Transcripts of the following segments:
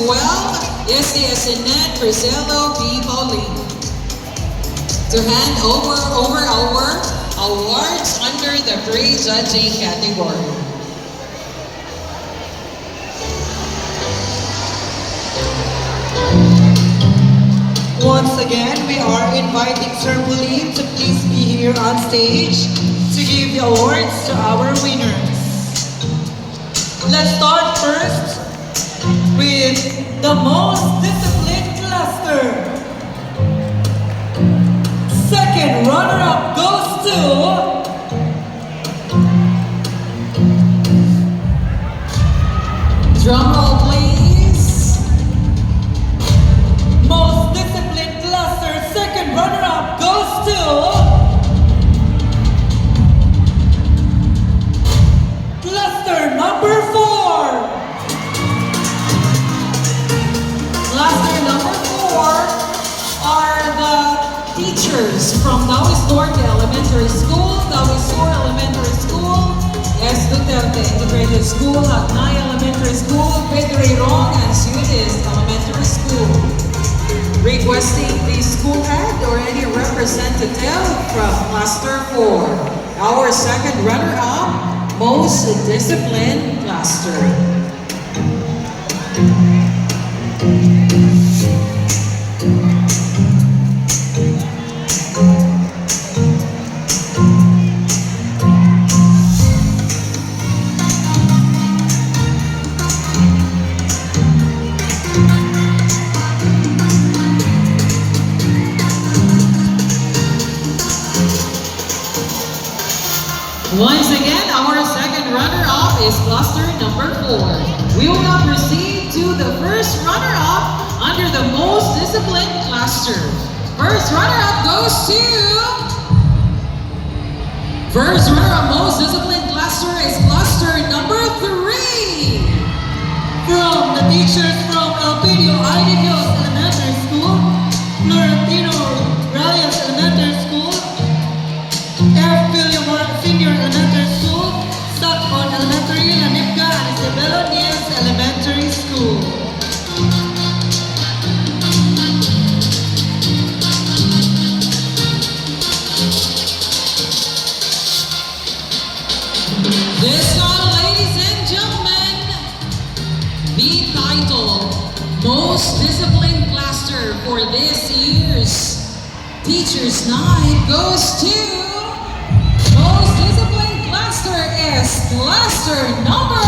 12 is the Asinet Priscillo B. Pauline. To hand over our awards under the pre-judging category. Once again, we are inviting Sir Pauline to please be here on stage to give the awards to our winners. Let's start first with the most disciplined cluster. Second runner-up goes to Drum roll, please. most disciplined cluster. Second runner-up goes to cluster number 4. Cluster number 4 are the teachers from Dawis Norte Elementary School, Dawis Sur Elementary School, S. Duterte Integrated School, Hagnay Elementary School, Pedro Irong, and Sutis Elementary School. Requesting the school head or any representative from Cluster 4. Our second runner-up, most disciplined cluster. Once again, our second runner-up is cluster number 4. We will now proceed to the first runner-up under the most disciplined cluster. First runner-up goes to... First runner-up most disciplined cluster is cluster number 3. From the teachers from Elpidio Aidillos Elementary School, Florentino Reyes Elementary School, F. Villamar Senior Elementary School, Stockport Elementary, Lanipka, and Isabella Nieves Elementary School. This one, ladies and gentlemen, the title, Most Disciplined Cluster for this year's Teachers Night goes to... Most disciplined cluster is cluster number...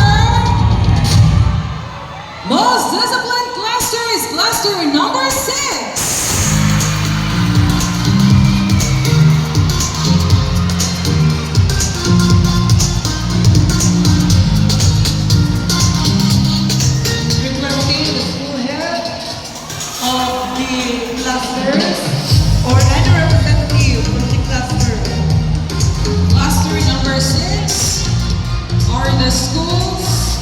Most disciplined cluster is cluster number 6. Requesting the school head of the clusters or any representative from the cluster. Cluster number 6 are the schools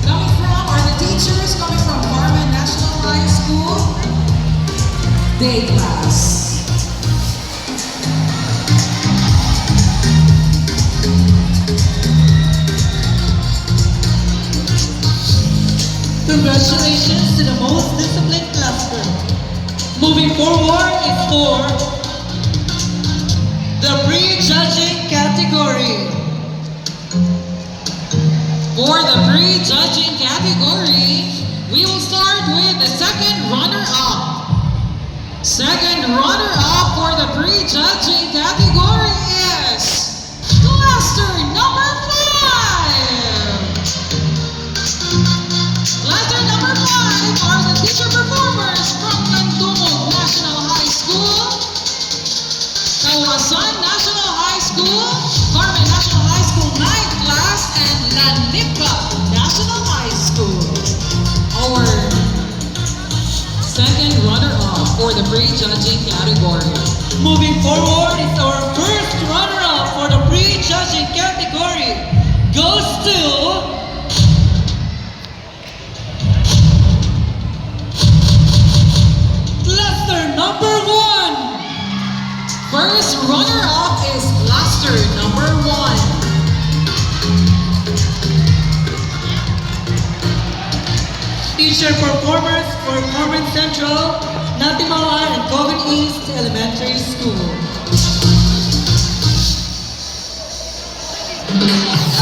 coming from, are the teachers coming from Carmen National High School, day class. Congratulations to the most disciplined cluster. Moving forward is for the pre-judging category. For the pre-judging category, we will start with the second runner-up. Second runner-up for the pre-judging category is cluster number 5. Cluster number 5 are the teacher performers from Candumog National High School, Kawasan National High School, Carmen National High School 9th class, and Lanipka National High School. Our second runner-up for the pre-judging category. Moving forward is our first runner-up for the pre-judging category. Goes to cluster number 1. First runner-up is cluster number 1. Teacher Feature performers for Carmen Central, Natimala, and Coven East Elementary School.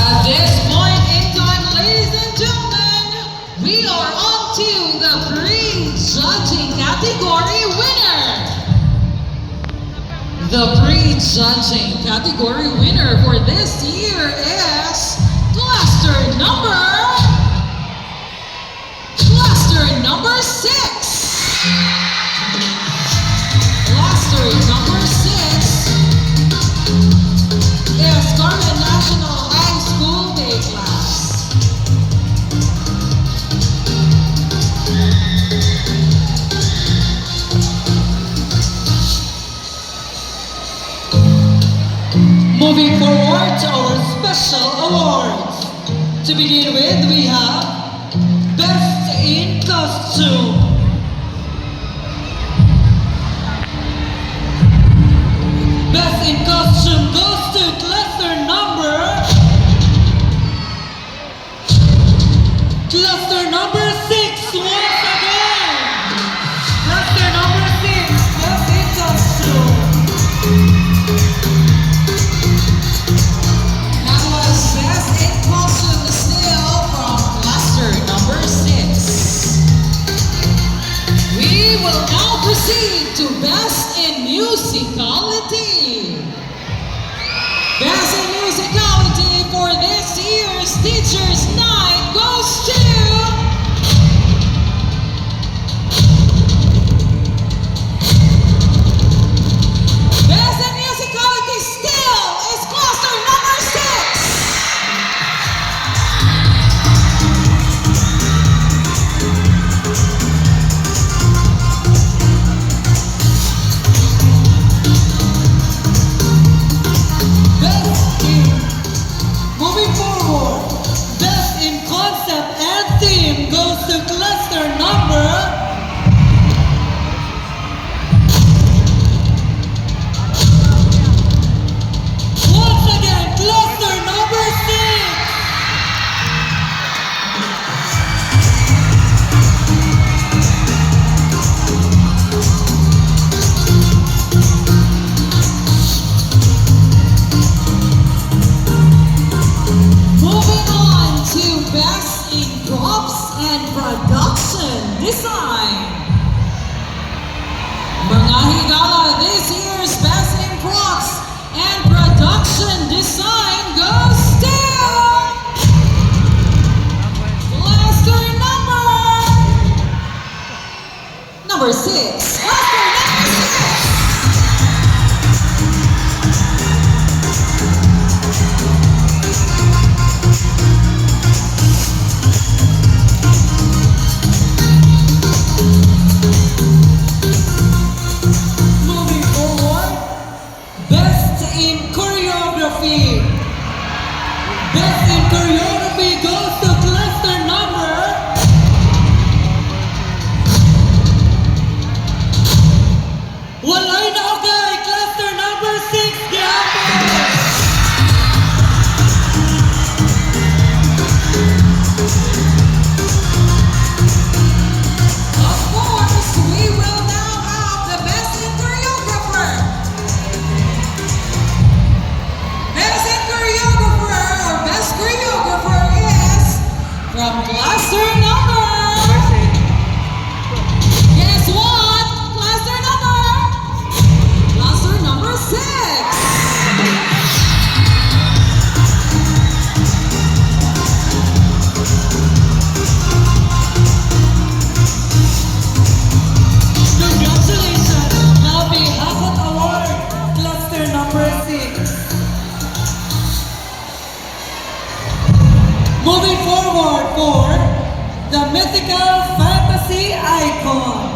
At this point in time, ladies and gentlemen, we are on to the pre-judging category winner. The pre-judging category winner for this year is cluster number 6. Cluster number 6 is Carmen National High School Day Class. Moving forward to our special awards. To begin with, we have Best in Costume. Best in Costume goes to cluster number 6 once again. Cluster number 6, Best in Costume. That was Best in Costume still from cluster number 6. We will now proceed to Best in Musicality. Best in Musicality for this year's Teachers' Night goes to Best in Musicality still is cluster number 6. Best in, moving forward, Best in Concept and Theme goes to cluster number. Once again, cluster number 6. Moving on to Best in Props and Production Design. Mga higala, this year's Best in Props and Production Design goes to cluster number 6. Cluster number 6. Moving forward, Best in Choreography. Best in Choreography goes to cluster number. Walay na okay, cluster number 6, Gabby. Of course, we will now have the Best in Choreographer. Best in Choreographer or Best Choreographer is from cluster number. Guess what? Cluster number 6. Congratulations! Now we have an award, cluster number 6. Moving forward for the mythical fantasy icon.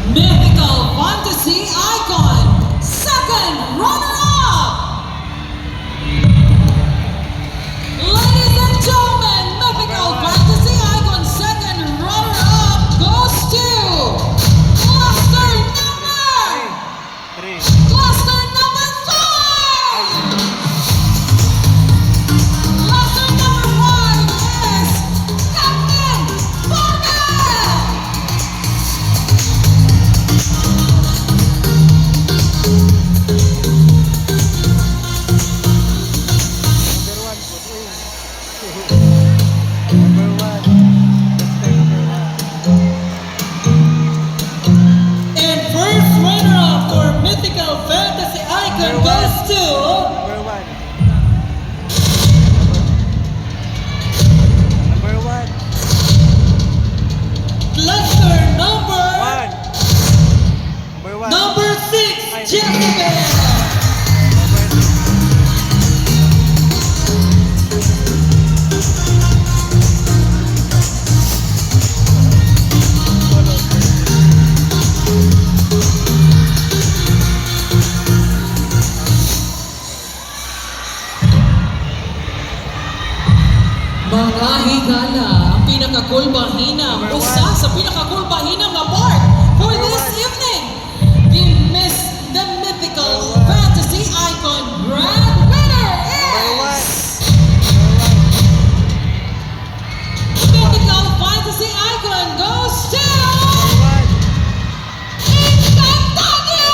Mythical Fantasy Icon, second runner-up. Ladies and gentlemen, Mythical Fantasy Icon, second runner-up goes to cluster number 5. Mga higala, ang pinakakulbahinang, usa sa pinakakulbahinang na part for this evening, the mythical fantasy icon grand winner is mythical fantasy icon goes to Encantadia!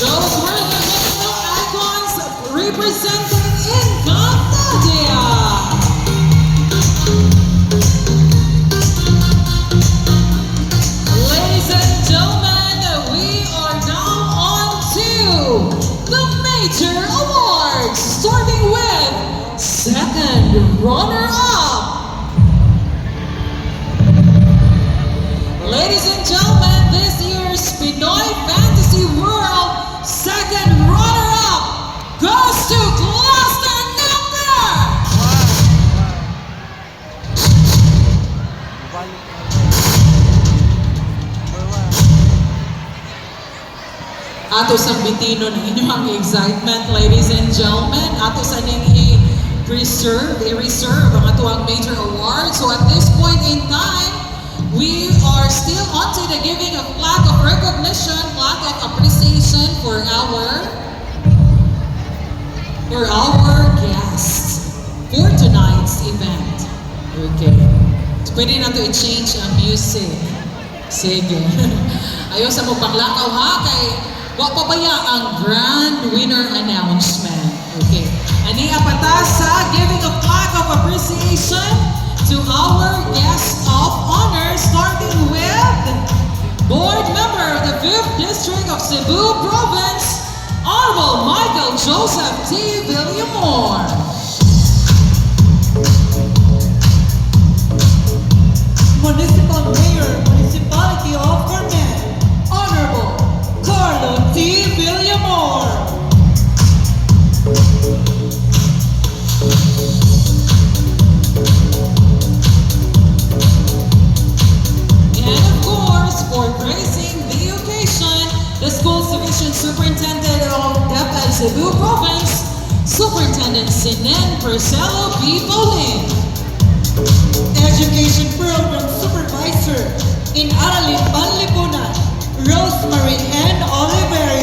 Those were the mythical icons representing Encantadia. Ladies and gentlemen, we are now on to the major awards, starting with second runner-up. Ladies and gentlemen, this year's Pinoy Fantasy World second runner-up goes to Gloucester Number! Ato sa bitino ng inyong excitement, ladies and gentlemen. Ato sa ning i-reserve ang atuang major award. So at this point in time, we are still on to the giving of flag of recognition, flag of appreciation for our guests for tonight's event. Okay. So, pwede na to i-change ang music. Sige. Ayaw sa mo panglakaw ha, kay wa pa baya ang grand winner announcement. Okay. Ani apata sa giving of flag of appreciation to our guest of honor, starting with board member of the 5th District of Cebu Province, Honorable Michael Joseph T. Villamor. Municipal Mayor, Municipality of Carmen, Honorable Carlo T. Villamor. And of course, for gracing the occasion, the school's division superintendent of DepEd Cebu Province, Superintendent Sinen Percelo B. Bolin. Education Program Supervisor in Aralin, Panlipunan, Rosemary N. Oliveria.